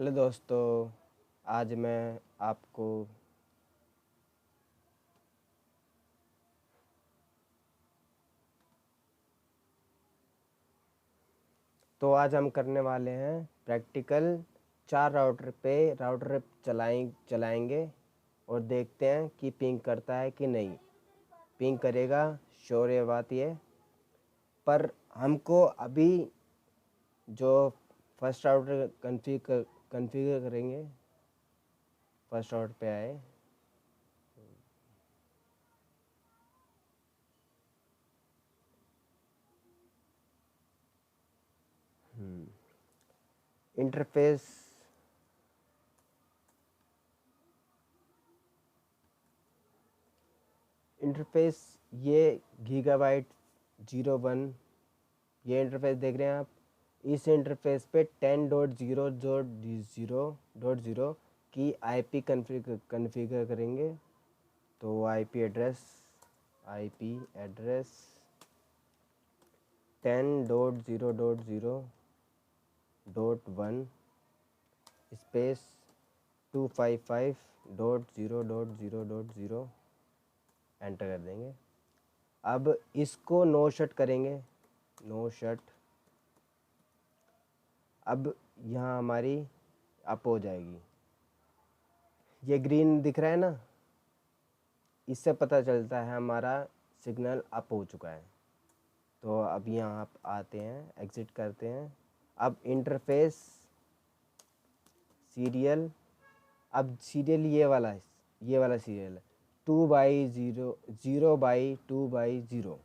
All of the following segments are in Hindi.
हेलो दोस्तों, आज मैं आपको तो आज हम करने वाले हैं प्रैक्टिकल 4 राउटर चलाएंगे और देखते हैं कि पिंग करता है कि नहीं। पिंग करेगा, श्योर ये बात ये। पर हमको अभी जो फर्स्ट राउटर कन्फिगर करेंगे, फर्स्ट राउटर पे आए। इंटरफेस इंटरफेस ये गीगाबाइट 01, ये इंटरफेस देख रहे हैं आप। इस इंटरफेस पे 10.0.0.0 की आईपी कन्फिगर करेंगे। तो आईपी एड्रेस 10.0.0.1 स्पेस 255.0.0.0 एंटर कर देंगे। अब इसको नो शट करेंगे, नो शट। अब यहाँ हमारी अप हो जाएगी। ये ग्रीन दिख रहा है ना, इससे पता चलता है हमारा सिग्नल अप हो चुका है। तो अब यहाँ आप आते हैं, एग्ज़िट करते हैं। अब इंटरफेस सीरियल, अब सीरियल ये वाला सीरियल है 2/0, 0/2/0।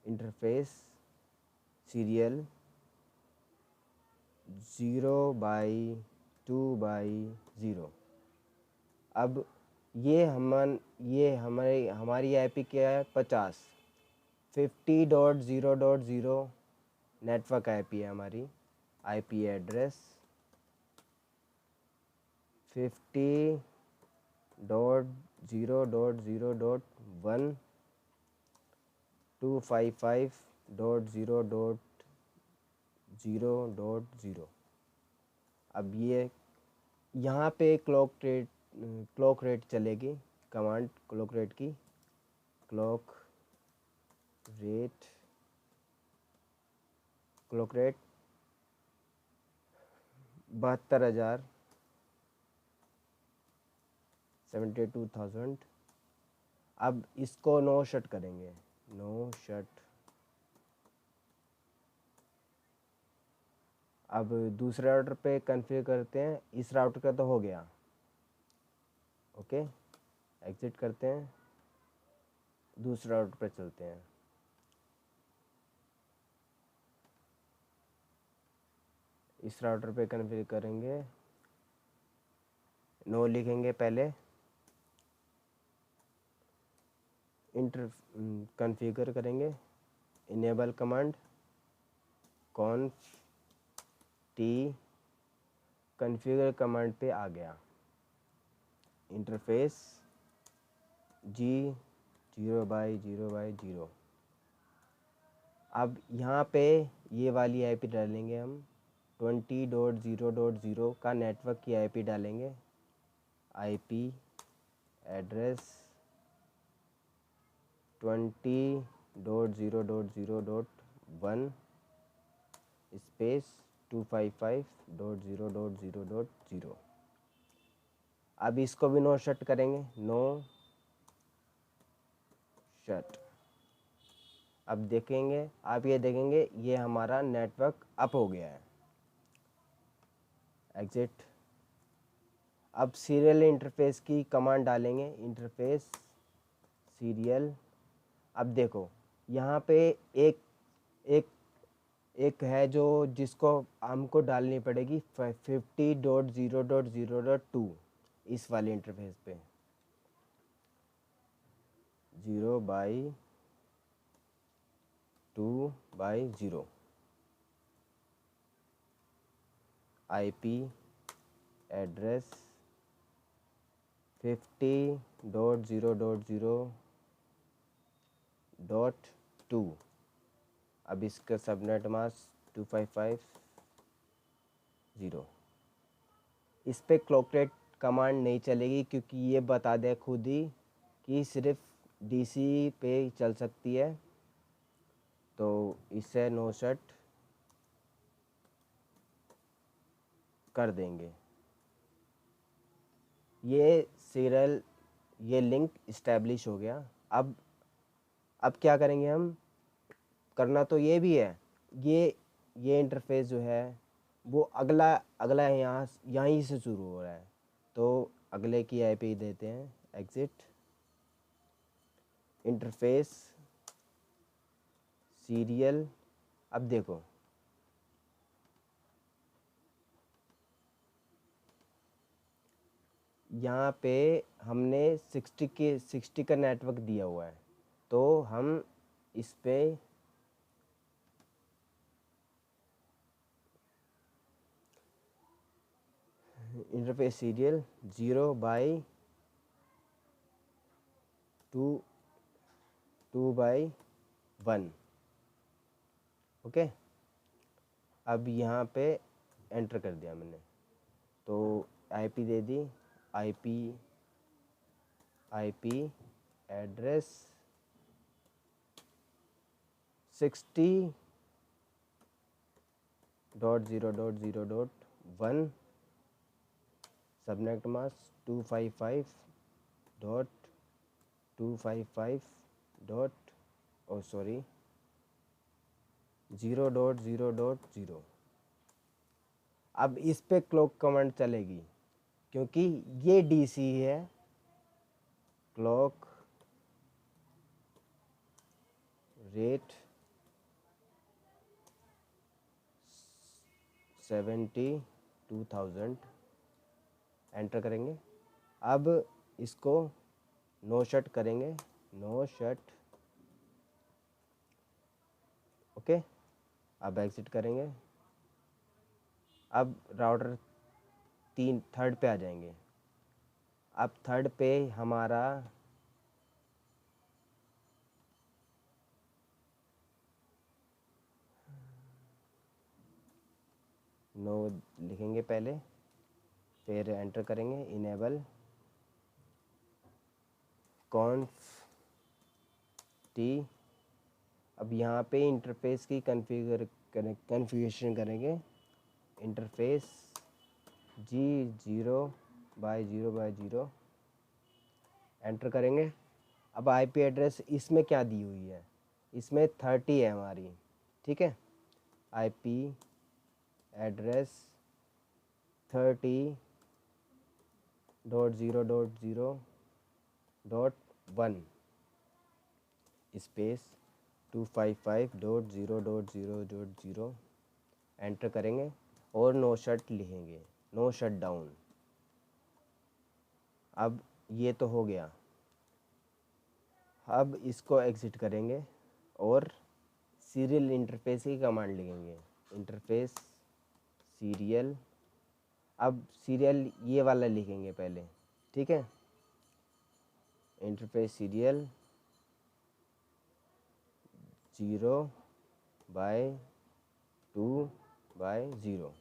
Interface serial 0/2/0। अब ये हमारी आईपी क्या है 50.0.0 नेटवर्क आईपी है हमारी। IP address 50.0.0.1 255.0.0.0। अब ये यहाँ पे क्लॉक रेट चलेगी, कमांड क्लॉक रेट की। Clock rate 72,000 72,000। अब इसको नो शट करेंगे, नो शट। अब दूसरे राउटर पे कन्फिगर करते हैं। इस राउटर का तो हो गया, ओके। एग्ज़िट करते हैं, दूसरे राउटर पे चलते हैं। इस राउटर पे कन्फिगर करेंगे, नो लिखेंगे पहले। कन्फिगर करेंगे, enable command कॉन्फ T configure command पे आ गया। इंटरफेस जी 0/0/0। अब यहाँ पे ये वाली आईपी डालेंगे हम 20.0.0 का नेटवर्क की आईपी डालेंगे। IP address 20.0.0.1 space 255.0.0.0। अब इसको भी नो शट करेंगे, नो शट। अब देखेंगे, आप ये देखेंगे ये हमारा नेटवर्क अप हो गया है। एग्जिट। अब सीरियल इंटरफेस की कमांड डालेंगे, इंटरफेस सीरियल। अब देखो यहाँ पे एक एक एक है जो जिसको हमको डालनी पड़ेगी 50.0.0.2 इस वाले इंटरफेस पे 0/2/0। IP address 50.0.0.2। अब इसका सबनेट मास्क 255.0। इस पे क्लॉक रेट कमांड नहीं चलेगी, क्योंकि ये बता दे खुद ही कि सिर्फ डीसी पे चल सकती है। तो इसे नो शट कर देंगे। ये सीरियल, ये लिंक इस्टेब्लिश हो गया। अब क्या करेंगे हम, करना तो ये भी है, ये इंटरफेस जो है वो अगला अगला यहाँ यहीं से शुरू हो रहा है। तो अगले की आईपी देते हैं, एग्जिट इंटरफेस सीरियल। अब देखो यहाँ पे हमने 60 का नेटवर्क दिया हुआ है, तो हम इस पे इंटरफेस सीरियल 0/2/1। ओके, अब यहाँ पे एंटर कर दिया मैंने, तो आईपी दे दी, IP IP address 60.0.0.1, subnet mask 255.255 dot 0.0.0। अब इस पे क्लॉक कमांड चलेगी, क्योंकि ये डीसी है। क्लॉक रेट 72,000 एंटर करेंगे। अब इसको नो शट करेंगे, नो शट। ओके, अब एग्जिट करेंगे। अब राउटर थर्ड पे आ जाएंगे। अब थर्ड पे हमारा नो लिखेंगे पहले, फिर एंटर करेंगे, इनेबल कॉन्फ टी। अब यहाँ पे इंटरफेस की कन्फिगरेशन करेंगे, इंटरफेस G0/0/0 एंटर करेंगे। अब आईपी एड्रेस इसमें क्या दी हुई है, इसमें 30 है हमारी, ठीक है। आईपी एड्रेस 30.0.0.1 स्पेस 255.0.0.0 एंटर करेंगे और नो शट लिखेंगे, नो शट डाउन। अब ये तो हो गया। अब इसको एग्जिट करेंगे और सीरियल इंटरफेस की कमांड लिखेंगे, इंटरफेस सीरियल। अब सीरियल ये वाला लिखेंगे पहले, ठीक है। इंटरफेस सीरियल 0/2/0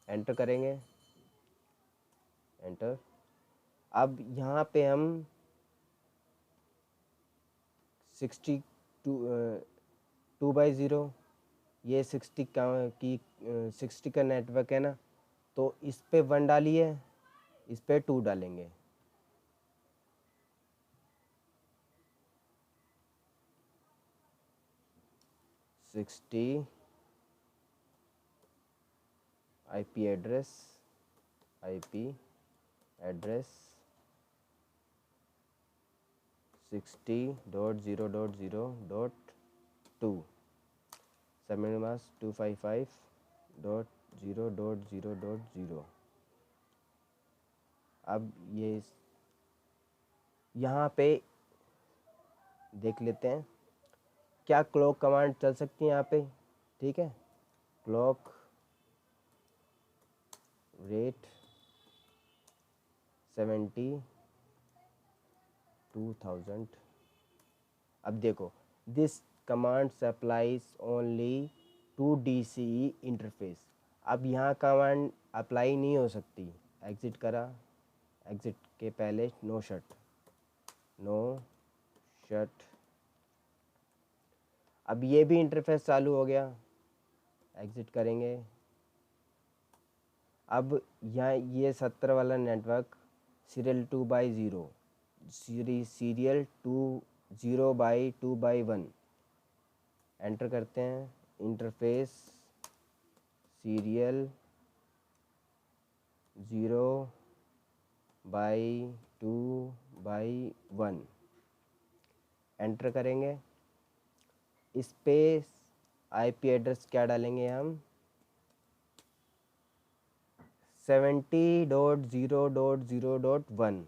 एंटर करेंगे, एंटर। अब यहाँ पे हम 2/0, ये 60 का नेटवर्क है ना, तो इस पे 1 डालिए, इस पे 2 डालेंगे। Sixty IP address 60.0.0.2 subnet mask 255.0.0.0। अब ये यहाँ पे देख लेते हैं क्या क्लॉक कमांड चल सकती है यहाँ पे, ठीक है। Clock rate 72,000। अब देखो, this command applies only to DCE interface. अब यहाँ कमांड अप्लाई नहीं हो सकती, एग्ज़िट करा, एग्ज़िट के पहले नो शट, नो शट। अब ये भी इंटरफेस चालू हो गया, एग्ज़िट करेंगे। अब यहाँ ये 70 वाला नेटवर्क सीरियल 2/0, सीरियल 0/2/1 एंटर करते हैं। इंटरफेस सीरियल 0/2/1 एंटर करेंगे। इस पे आईपी एड्रेस क्या डालेंगे हम, 70.0.0.1,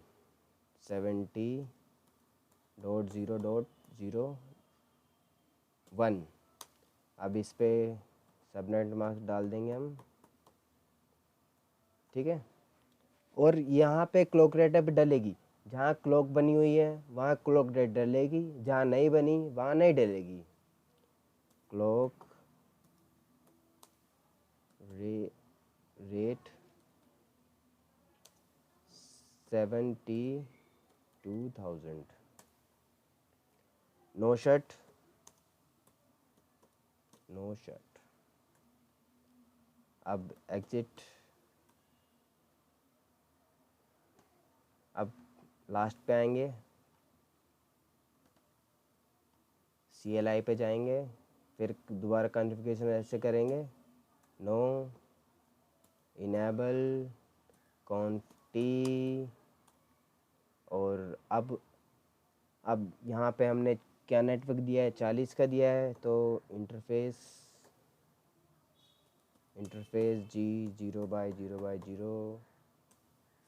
70.0.0.1। अब इस पे सबनेट मास्क डाल देंगे हम, ठीक है। और यहाँ पे क्लॉक रेट अब डलेगी, जहाँ क्लॉक बनी हुई है वहाँ क्लॉक रेट डलेगी, जहाँ नहीं बनी वहाँ नहीं डलेगी। Clock rate 72,000, no shut, no shut. अब एग्जिट। अब लास्ट पे आएंगे, CLI पे जाएंगे, फिर दोबारा कॉन्फ़िगरेशन ऐसे करेंगे, नो इनेबल कॉन्टी। और अब यहाँ पे हमने क्या नेटवर्क दिया है, 40 का दिया है, तो इंटरफेस जी 0/0/0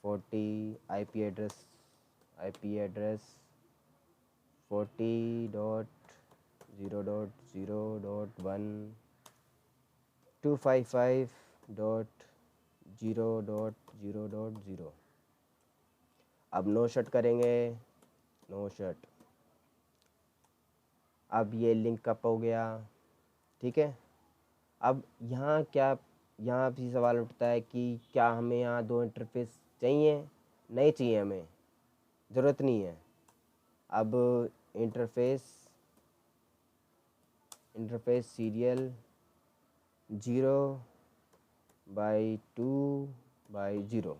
40 आईपी एड्रेस 40.0.0.1 255.0.0.0। अब नो शट करेंगे, नो शट। अब ये लिंक अप हो गया, ठीक है। अब यहाँ भी सवाल उठता है कि क्या हमें यहाँ दो इंटरफेस चाहिए, नहीं चाहिए, हमें ज़रूरत नहीं है। अब इंटरफेस सीरियल 0/2/0।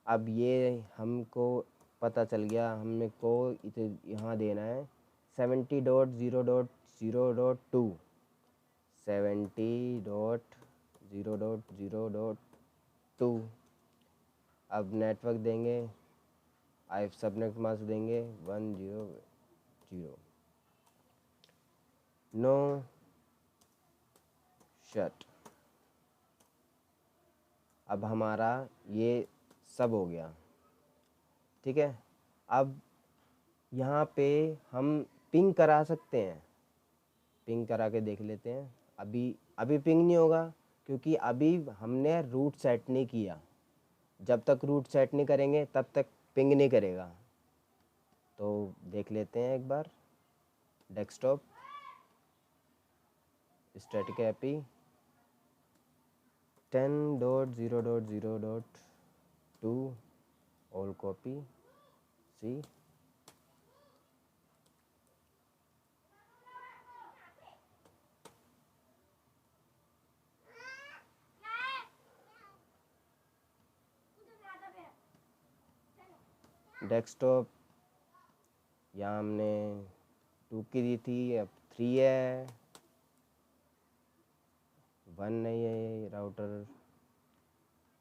अब ये हमको पता चल गया, हमको इसे यहाँ देना है 70.0.0.2, 70.0.0.2। अब नेटवर्क देंगे, सबनेट मास्क देंगे 100, नो शट। अब हमारा ये सब हो गया, ठीक है। अब यहाँ पे हम पिंग करा सकते हैं, पिंग करा के देख लेते हैं। अभी पिंग नहीं होगा, क्योंकि अभी हमने रूट सेट नहीं किया। जब तक रूट सेट नहीं करेंगे तब तक पिंग नहीं करेगा। तो देख लेते हैं एक बार, desktop static IP 10.0.0.2 all copy C. Desktop यहाँ हमने 2 की दी थी, अब 3 है, 1 नहीं है।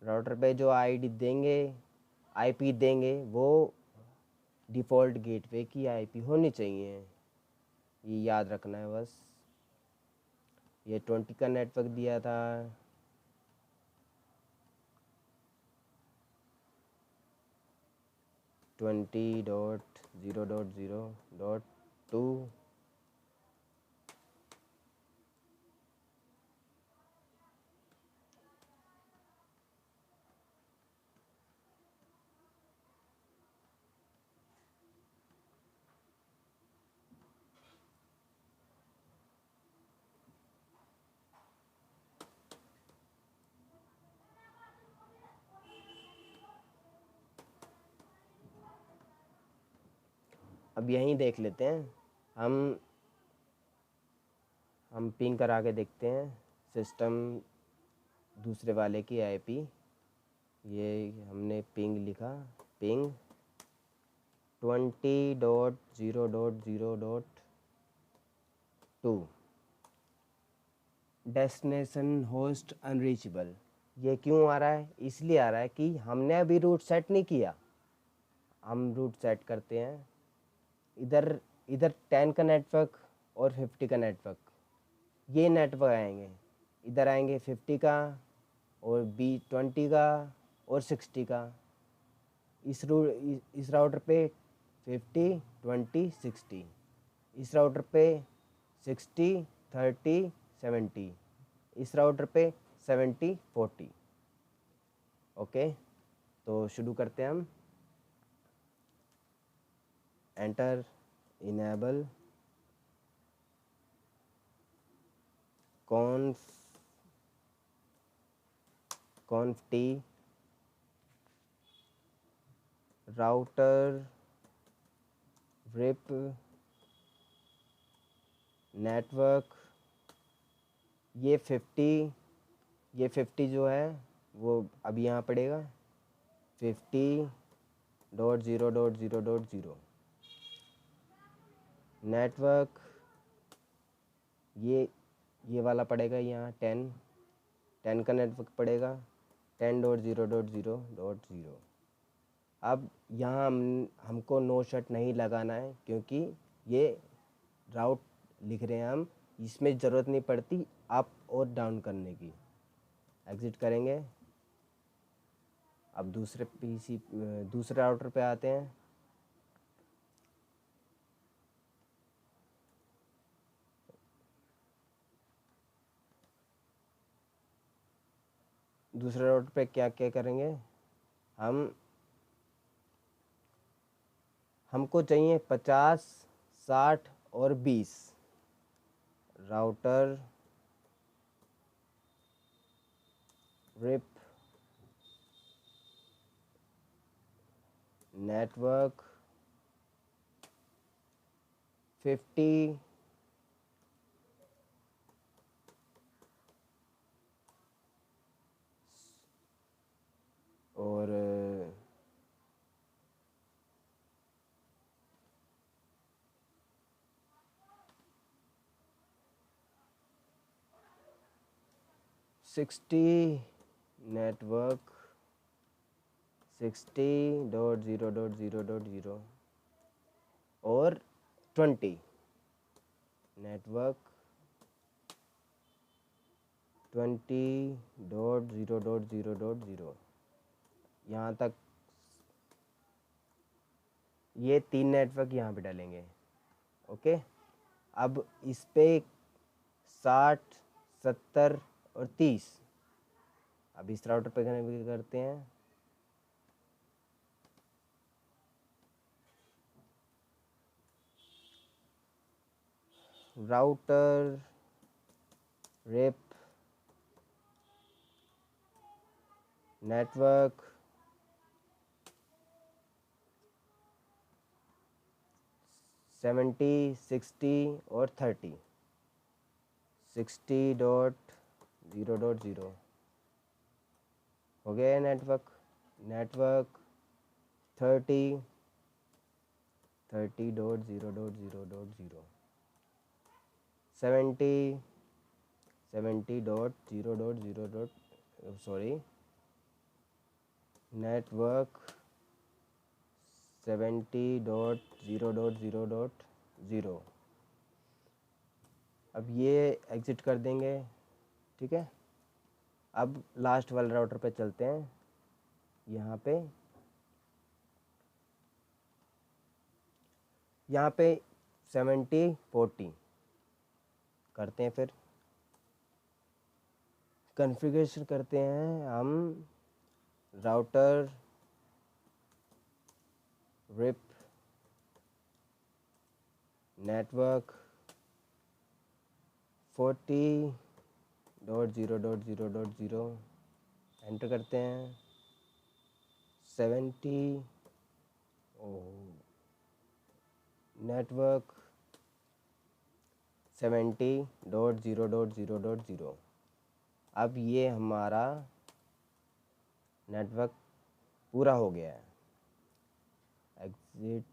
राउटर पे जो आईडी देंगे, आईपी देंगे, वो डिफ़ॉल्ट गेटवे की आईपी होनी चाहिए, ये याद रखना है बस। ये 20 का नेटवर्क दिया था, 20.0.0.2। अब यहीं देख लेते हैं, हम पिंग करा के देखते हैं सिस्टम दूसरे वाले की आईपी। ये हमने पिंग लिखा, पिंग 20.0.0.2 डेस्टिनेशन होस्ट अनरीचेबल। ये क्यों आ रहा है? इसलिए आ रहा है कि हमने अभी रूट सेट नहीं किया। हम रूट सेट करते हैं, इधर इधर 10 का नेटवर्क और 50 का नेटवर्क, ये नेटवर्क आएंगे, इधर आएंगे 50 का और 20 का और 60 का। इस राउटर पे 50 20 60, इस राउटर पे 60 30 70, इस राउटर पे 70 40। ओके, तो शुरू करते हैं हम। Enter, enable कॉन्फ T router rib network. ये 50 जो है वो अब यहाँ पड़ेगा 50.0.0.0 नेटवर्क। ये वाला पड़ेगा यहाँ 10 का नेटवर्क पड़ेगा 10.0.0.0। अब यहाँ हमको नो शट नहीं लगाना है, क्योंकि ये राउट लिख रहे हैं हम, इसमें ज़रूरत नहीं पड़ती अप और डाउन करने की। एग्ज़िट करेंगे। अब दूसरे राउटर पे आते हैं। दूसरे राउटर पे क्या क्या करेंगे हमको चाहिए 50 60 और 20। राउटर रिप नेटवर्क 50 और 60 नेटवर्क 60.0.0.0 और 20 नेटवर्क 20.0.0.0। यहाँ तक ये 3 नेटवर्क यहाँ पे डालेंगे। ओके, अब इस पे 60 70 और 30। अब इस राउटर पे कनेक्ट करते हैं। राउटर रिप नेटवर्क 70 60 और 30 60.0.0 हो गया नेटवर्क 30.0.0.0 70.0.0. Sorry, network 70.0.0.0। अब ये एग्ज़िट कर देंगे। ठीक है, अब लास्ट वाले राउटर पे चलते हैं। यहाँ पे 70 40 करते हैं। फिर कॉन्फ़िगरेशन करते हैं हम। राउटर रिप नेटवर्क 40.0.0.0 एंटर करते हैं। 70 नेटवर्क 70.0.0.0। अब ये हमारा नेटवर्क पूरा हो गया है। एग्जिट,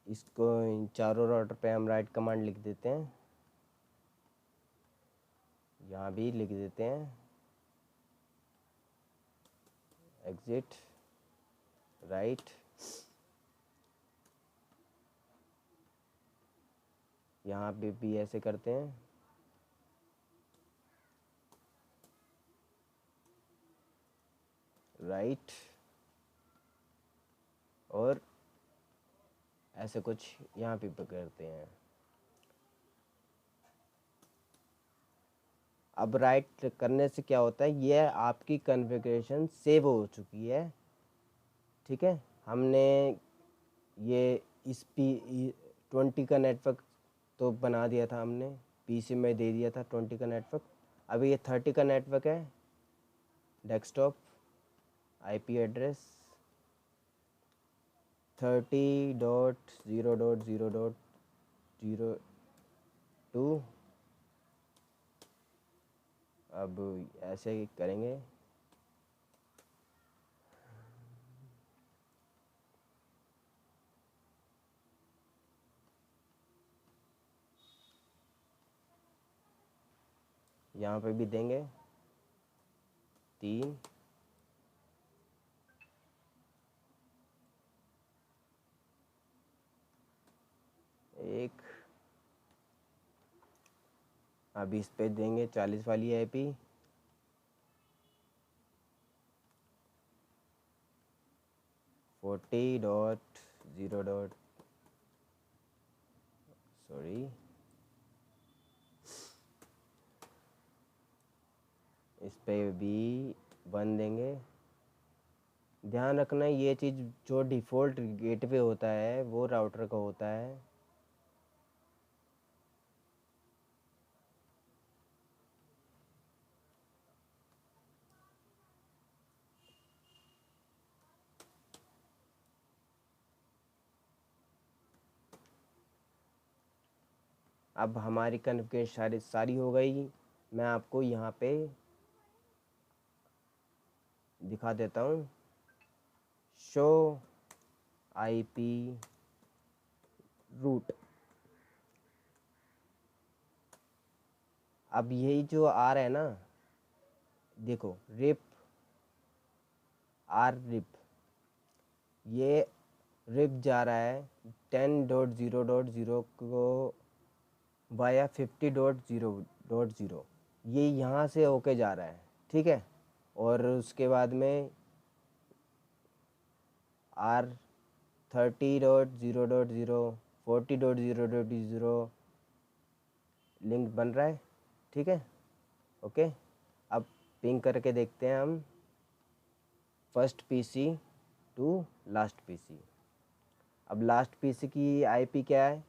इसको इन चारों राउटर पे हम राइट कमांड लिख देते हैं, यहाँ भी लिख देते हैं एग्जिट राइट। यहाँ पे भी ऐसे करते हैं, राइट, और ऐसे कुछ यहाँ पे करते हैं। अब राइट करने से क्या होता है, ये आपकी कॉन्फ़िगरेशन सेव हो चुकी है। ठीक है, हमने ये इस P20 का नेटवर्क तो बना दिया था, हमने पीसी में दे दिया था 20 का नेटवर्क। अभी ये 30 का नेटवर्क है। Desktop IP address 30.0.0.02। अब ऐसे ही करेंगे, यहाँ पे भी देंगे 3। एक, अब इस पे देंगे 40 वाली आईपी, इस पे भी 1 देंगे। ध्यान रखना ये चीज़, जो डिफ़ॉल्ट गेटवे होता है वो राउटर का होता है। अब हमारी कॉन्फ़िगरेशन सारी हो गई। मैं आपको यहाँ पे दिखा देता हूँ, शो आईपी रूट। अब यही जो आ रहा है ना, देखो रिप आर रिप, ये रिप जा रहा है 10.0.0 को वाया 50.0.0, ये यहाँ से होके जा रहा है। ठीक है, और उसके बाद में आर 30.0.0 40.0.0 लिंक बन रहा है। ठीक है, ओके। अब पिंग करके देखते हैं हम first PC to last PC. अब लास्ट पीसी की आईपी क्या है,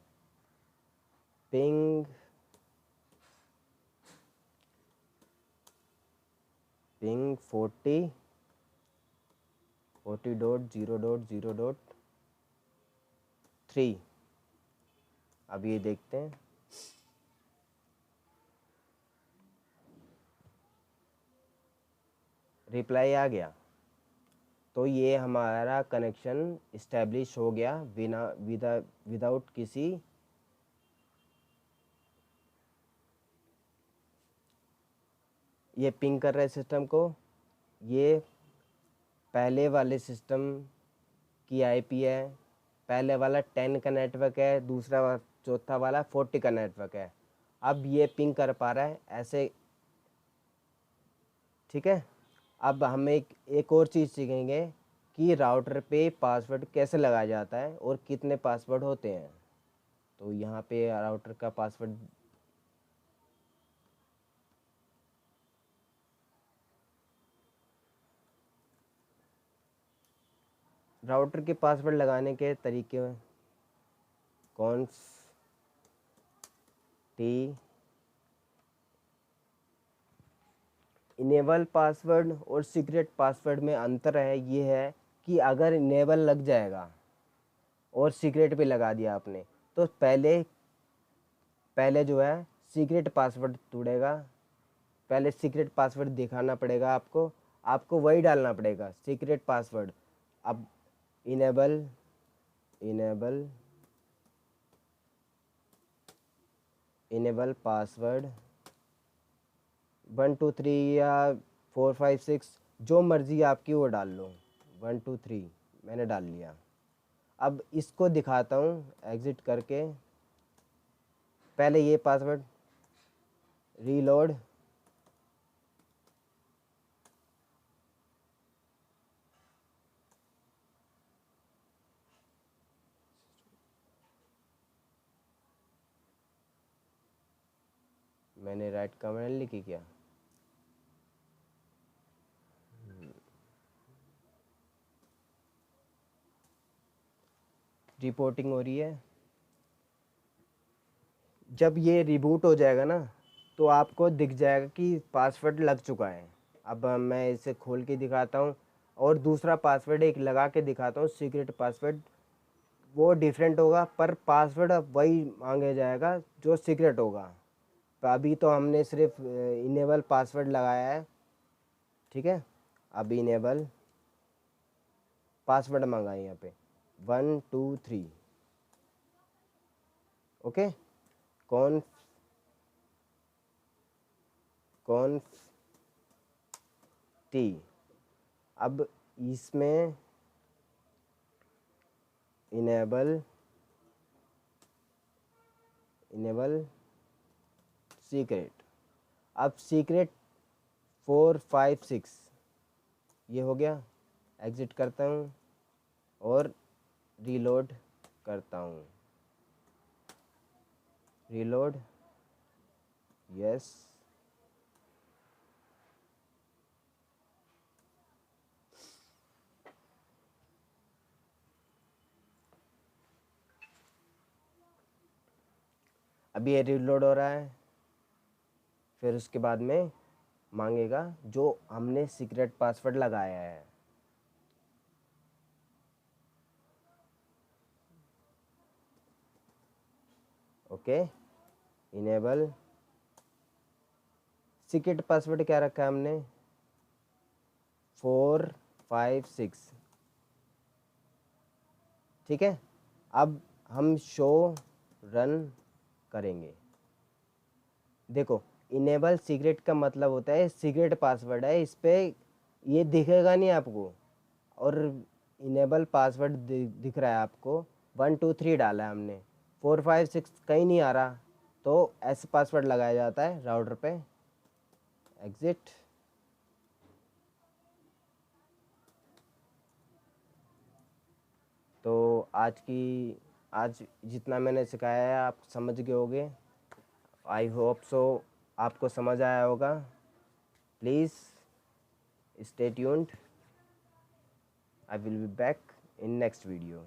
पिंग 40.0.0.3। अब ये देखते हैं, रिप्लाई आ गया, तो ये हमारा कनेक्शन इस्टेब्लिश हो गया बिना विदाउट किसी ये पिंग कर रहे सिस्टम को। ये पहले वाले सिस्टम की आईपी है, पहले वाला 10 का नेटवर्क है, दूसरा चौथा वाला 40 का नेटवर्क है। अब ये पिंग कर पा रहा है ऐसे। ठीक है, अब हम एक और चीज़ सीखेंगे कि राउटर पे पासवर्ड कैसे लगाया जाता है और कितने पासवर्ड होते हैं। तो यहाँ पे राउटर का पासवर्ड, राउटर के पासवर्ड लगाने के तरीके, कॉन्फ टी इनेबल पासवर्ड और सीक्रेट पासवर्ड में अंतर है, ये है कि अगर इनेबल लग जाएगा और सीक्रेट भी लगा दिया आपने, तो पहले जो है सीक्रेट पासवर्ड ढूंढेगा, पहले सीक्रेट पासवर्ड दिखाना पड़ेगा आपको, आपको वही डालना पड़ेगा सीक्रेट पासवर्ड। अब इनेबल इनेबल इनेबल पासवर्ड 1 2 3 या 4 5 6 जो मर्ज़ी आपकी वो डाल लो, 1 2 3 मैंने डाल लिया। अब इसको दिखाता हूँ एग्ज़िट करके, पहले ये पासवर्ड रीलोड, मैंने राइट कमेंट लिखी क्या? रिपोर्टिंग हो रही है। जब ये रिबूट हो जाएगा ना तो आपको दिख जाएगा कि पासवर्ड लग चुका है। अब मैं इसे खोल के दिखाता हूँ और दूसरा पासवर्ड एक लगा के दिखाता हूँ सीक्रेट पासवर्ड, वो डिफरेंट होगा पर पासवर्ड अब वही मांगे जाएगा जो सीक्रेट होगा। तो अभी तो हमने सिर्फ इनेबल पासवर्ड लगाया है, ठीक है। अब इनेबल पासवर्ड मांगा है यहाँ पे 1 2 3, ओके। कौन कौन टी, अब इसमें इनेबल सीक्रेट, अब सीक्रेट 4 5 6 ये हो गया। एग्ज़िट करता हूँ और रीलोड करता हूँ, रीलोड, यस। अभी ये रीलोड हो रहा है, फिर उसके बाद में मांगेगा जो हमने सीक्रेट पासवर्ड लगाया है। ओके, इनेबल सीक्रेट पासवर्ड क्या रखा है हमने 4 5 6, ठीक है। अब हम शो रन करेंगे। देखो इनेबल सीक्रेट का मतलब होता है सीक्रेट पासवर्ड है, इस पे ये दिखेगा नहीं आपको, और इनेबल पासवर्ड दिख रहा है आपको। 1 2 3 डाला है हमने, 4 5 6 कहीं नहीं आ रहा, तो ऐसे पासवर्ड लगाया जाता है राउटर पे। एग्जिट, तो आज जितना मैंने सिखाया है आप समझ गए होगे। आई होप सो आपको समझ आया होगा। Please stay tuned, I will be back in next video.